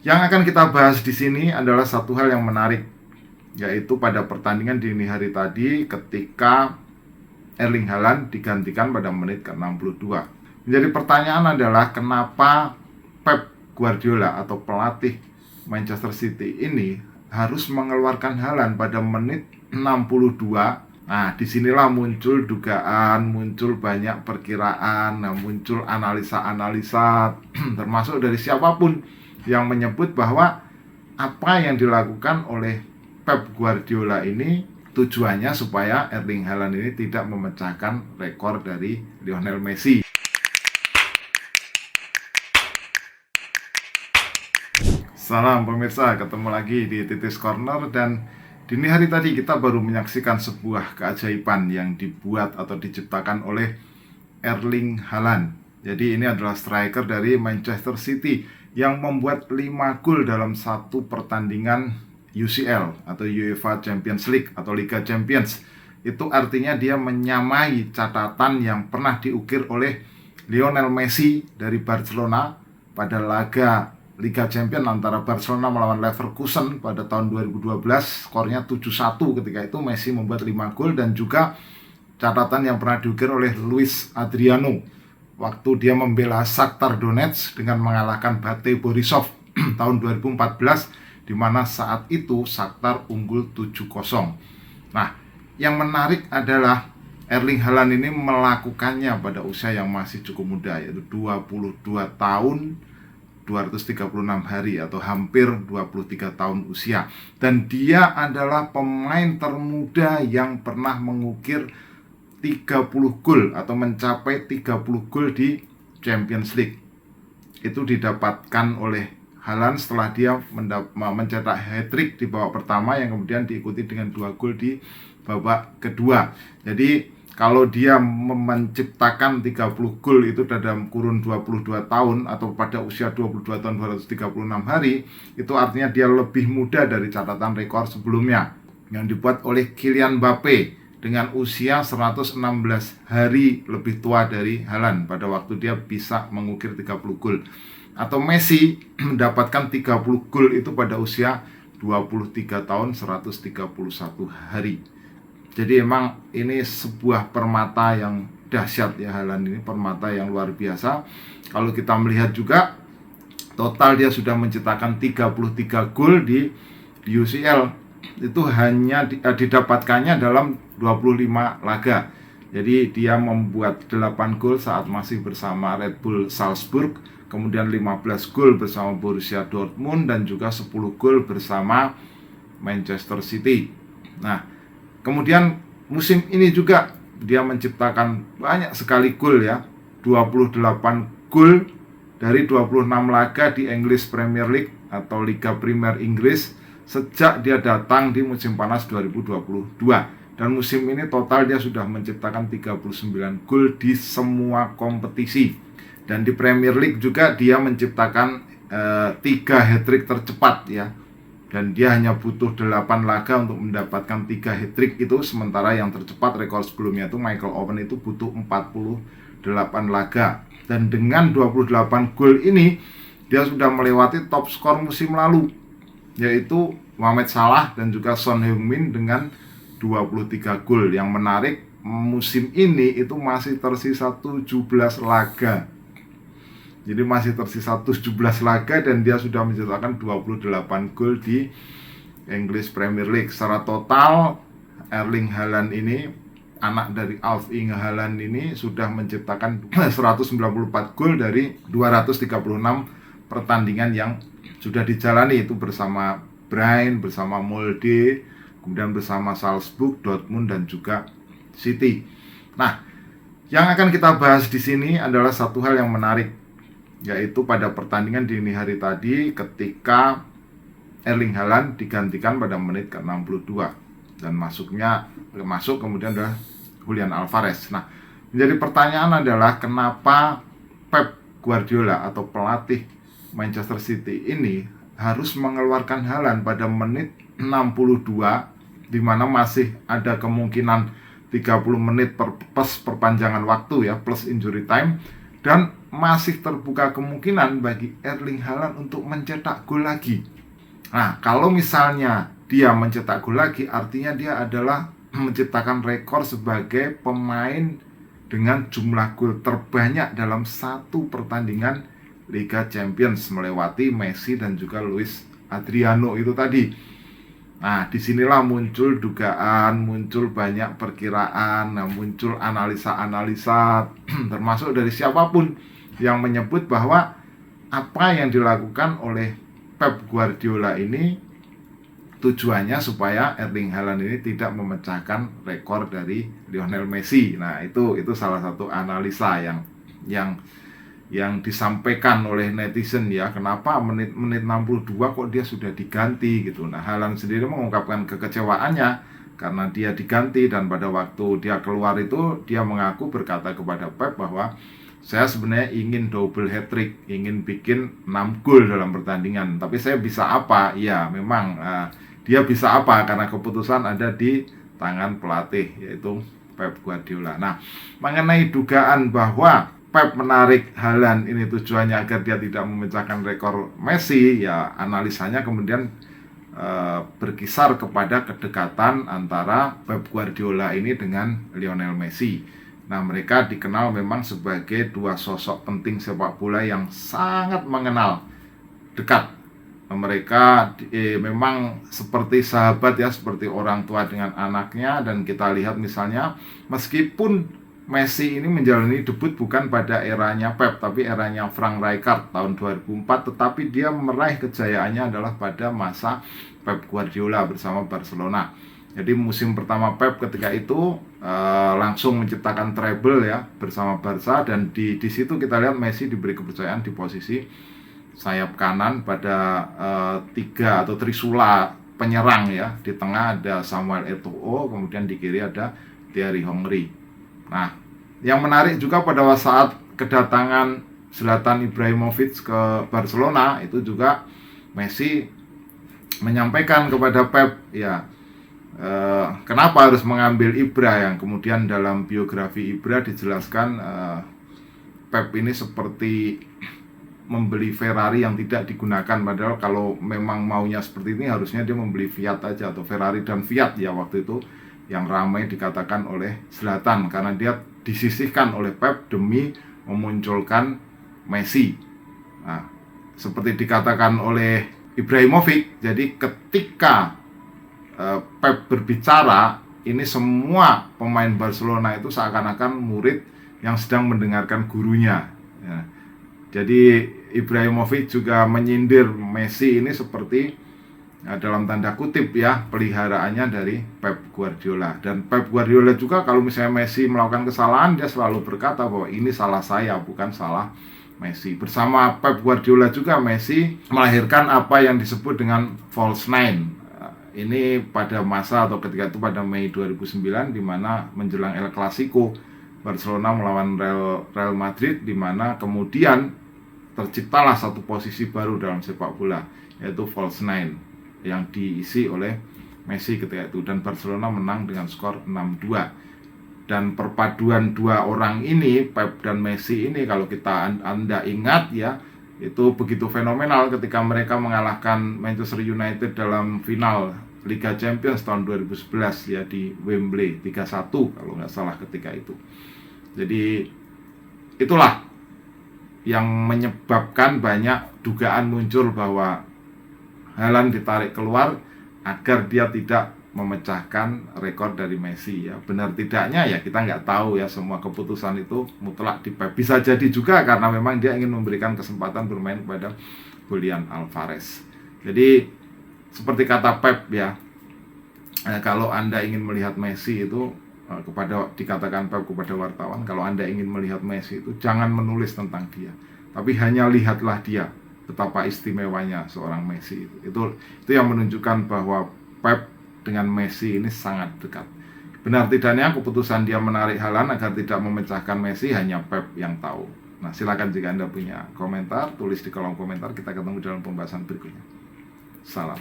Yang akan kita bahas di sini adalah satu hal yang menarik, yaitu pada pertandingan dini hari tadi ketika Erling Haaland digantikan pada menit ke-62. Menjadi pertanyaan adalah kenapa Pep Guardiola atau pelatih Manchester City ini harus mengeluarkan Haaland pada menit 62. Nah, disinilah muncul dugaan, muncul banyak perkiraan, muncul analisa-analisa termasuk dari siapapun yang menyebut bahwa apa yang dilakukan oleh Pep Guardiola ini tujuannya supaya Erling Haaland ini tidak memecahkan rekor dari Lionel Messi. Salam pemirsa, ketemu lagi di Titis Corner. Dan dini hari tadi kita baru menyaksikan sebuah keajaiban yang dibuat atau diciptakan oleh Erling Haaland. Jadi ini adalah striker dari Manchester City yang membuat 5 gol dalam satu pertandingan UCL atau UEFA Champions League atau Liga Champions. Itu artinya dia menyamai catatan yang pernah diukir oleh Lionel Messi dari Barcelona pada laga Liga Champions antara Barcelona melawan Leverkusen pada tahun 2012. Skornya 7-1 ketika itu Messi membuat 5 gol. Dan juga catatan yang pernah diukir oleh Luis Adriano waktu dia membela Shakhtar Donetsk dengan mengalahkan Bate Borisov tahun 2014, di mana saat itu Shakhtar unggul 7-0. Nah, yang menarik adalah Erling Haaland ini melakukannya pada usia yang masih cukup muda, yaitu 22 tahun 236 hari atau hampir 23 tahun usia. Dan dia adalah pemain termuda yang pernah mengukir 30 gol atau mencapai 30 gol di Champions League. Itu didapatkan oleh Haaland setelah dia mencetak hat-trick di babak pertama yang kemudian diikuti dengan 2 gol di babak kedua. Jadi kalau dia menciptakan 30 gol itu dalam kurun 22 tahun atau pada usia 22 tahun 236 hari, itu artinya dia lebih muda dari catatan rekor sebelumnya yang dibuat oleh Kylian Mbappe dengan usia 116 hari lebih tua dari Haaland pada waktu dia bisa mengukir 30 gol. Atau Messi mendapatkan 30 gol itu pada usia 23 tahun 131 hari. Jadi emang ini sebuah permata yang dahsyat ya, Haaland ini permata yang luar biasa. Kalau kita melihat juga total dia sudah menciptakan 33 gol di UCL. Itu hanya didapatkannya dalam 25 laga. Jadi dia membuat 8 gol saat masih bersama Red Bull Salzburg, kemudian 15 gol bersama Borussia Dortmund, dan juga 10 gol bersama Manchester City. Nah, kemudian musim ini juga dia menciptakan banyak sekali gol ya, 28 gol dari 26 laga di English Premier League atau Liga Primer Inggris sejak dia datang di musim panas 2022. Dan musim ini total dia sudah menciptakan 39 gol di semua kompetisi. Dan di Premier League juga dia menciptakan 3 hat-trick tercepat ya. Dan dia hanya butuh 8 laga untuk mendapatkan 3 hat-trick itu. Sementara yang tercepat rekor sebelumnya itu Michael Owen itu butuh 48 laga. Dan dengan 28 gol ini dia sudah melewati top skor musim lalu, yaitu Mohamed Salah dan juga Son Heung-min dengan 23 gol. Yang menarik, musim ini itu masih tersisa 17 laga. Jadi masih tersisa 17 laga dan dia sudah mencetakkan 28 gol di English Premier League. Secara total Erling Haaland ini, anak dari Alf-Inge Haaland ini, sudah menciptakan 194 gol dari 236 pertandingan yang sudah dijalani, itu bersama Brian, bersama Molde, kemudian bersama Salzburg, Dortmund, dan juga City. Nah, yang akan kita bahas di sini adalah satu hal yang menarik, yaitu pada pertandingan dini hari tadi ketika Erling Haaland digantikan pada menit ke-62 dan masuk kemudian adalah Julian Alvarez. Nah, menjadi pertanyaan adalah kenapa Pep Guardiola atau pelatih Manchester City ini harus mengeluarkan Haaland pada menit 62, di mana masih ada kemungkinan 30 menit plus perpanjangan waktu ya, plus injury time, dan masih terbuka kemungkinan bagi Erling Haaland untuk mencetak gol lagi. Nah, kalau misalnya dia mencetak gol lagi, artinya dia adalah menciptakan rekor sebagai pemain dengan jumlah gol terbanyak dalam satu pertandingan Liga Champions, melewati Messi dan juga Luis Adriano itu tadi. Nah, disinilah muncul dugaan, muncul banyak perkiraan, muncul analisa-analisa termasuk dari siapapun yang menyebut bahwa apa yang dilakukan oleh Pep Guardiola ini tujuannya supaya Erling Haaland ini tidak memecahkan rekor dari Lionel Messi. Nah, itu salah satu analisa yang disampaikan oleh netizen ya. Kenapa menit 62 kok dia sudah diganti gitu. Nah, Haaland sendiri mengungkapkan kekecewaannya karena dia diganti, dan pada waktu dia keluar itu dia mengaku berkata kepada Pep bahwa saya sebenarnya ingin double hat-trick, ingin bikin 6 gol dalam pertandingan. Tapi saya bisa apa? Ya, memang dia bisa apa? Karena keputusan ada di tangan pelatih, yaitu Pep Guardiola. Nah, mengenai dugaan bahwa Pep menarik Haaland ini tujuannya agar dia tidak memecahkan rekor Messi, ya analisanya kemudian berkisar kepada kedekatan antara Pep Guardiola ini dengan Lionel Messi. Nah, mereka dikenal memang sebagai dua sosok penting sepak bola yang sangat mengenal dekat. Mereka memang seperti sahabat ya, seperti orang tua dengan anaknya. Dan kita lihat misalnya, meskipun Messi ini menjalani debut bukan pada eranya Pep, tapi eranya Frank Rijkaard tahun 2004, tetapi dia meraih kejayaannya adalah pada masa Pep Guardiola bersama Barcelona. Jadi musim pertama Pep ketika itu langsung menciptakan treble ya bersama Barca, dan di situ kita lihat Messi diberi kepercayaan di posisi sayap kanan pada tiga atau trisula penyerang ya. Di tengah ada Samuel Eto'o, kemudian di kiri ada Thierry Henry. Nah, yang menarik juga pada saat kedatangan Zlatan Ibrahimovic ke Barcelona, itu juga Messi menyampaikan kepada Pep ya, kenapa harus mengambil Ibra, yang kemudian dalam biografi Ibra dijelaskan Pep ini seperti membeli Ferrari yang tidak digunakan, padahal kalau memang maunya seperti ini harusnya dia membeli Fiat aja, atau Ferrari dan Fiat ya waktu itu yang ramai dikatakan oleh Zlatan, karena dia disisihkan oleh Pep demi memunculkan Messi. Nah, seperti dikatakan oleh Ibrahimovic, jadi ketika Pep berbicara, ini semua pemain Barcelona itu seakan-akan murid yang sedang mendengarkan gurunya ya. Jadi Ibrahimovic juga menyindir Messi ini seperti dalam tanda kutip ya, peliharaannya dari Pep Guardiola. Dan Pep Guardiola juga kalau misalnya Messi melakukan kesalahan, dia selalu berkata bahwa ini salah saya, bukan salah Messi. Bersama Pep Guardiola juga Messi melahirkan apa yang disebut dengan false nine. Ini pada masa atau ketika itu pada Mei 2009, di mana menjelang El Clasico Barcelona melawan Real Madrid, di mana kemudian terciptalah satu posisi baru dalam sepak bola, yaitu false nine yang diisi oleh Messi ketika itu, dan Barcelona menang dengan skor 6-2. Dan perpaduan dua orang ini, Pep dan Messi ini, kalau Anda ingat ya, itu begitu fenomenal ketika mereka mengalahkan Manchester United dalam final Liga Champions tahun 2011 ya di Wembley 3-1 kalau nggak salah ketika itu. Jadi itulah yang menyebabkan banyak dugaan muncul bahwa Haaland ditarik keluar agar dia tidak memecahkan rekor dari Messi ya. Benar tidaknya ya kita nggak tahu ya, semua keputusan itu mutlak di Pep. Bisa jadi juga karena memang dia ingin memberikan kesempatan bermain kepada Julian Alvarez. Jadi seperti kata Pep ya, kalau Anda ingin melihat Messi itu dikatakan Pep kepada wartawan, kalau Anda ingin melihat Messi itu jangan menulis tentang dia, tapi hanya lihatlah dia, betapa istimewanya seorang Messi itu yang menunjukkan bahwa Pep dengan Messi ini sangat dekat. Benar tidaknya keputusan dia menarik Haaland agar tidak memecahkan Messi hanya Pep yang tahu. Nah, silakan jika Anda punya komentar, tulis di kolom komentar. Kita ketemu dalam pembahasan berikutnya. Salam.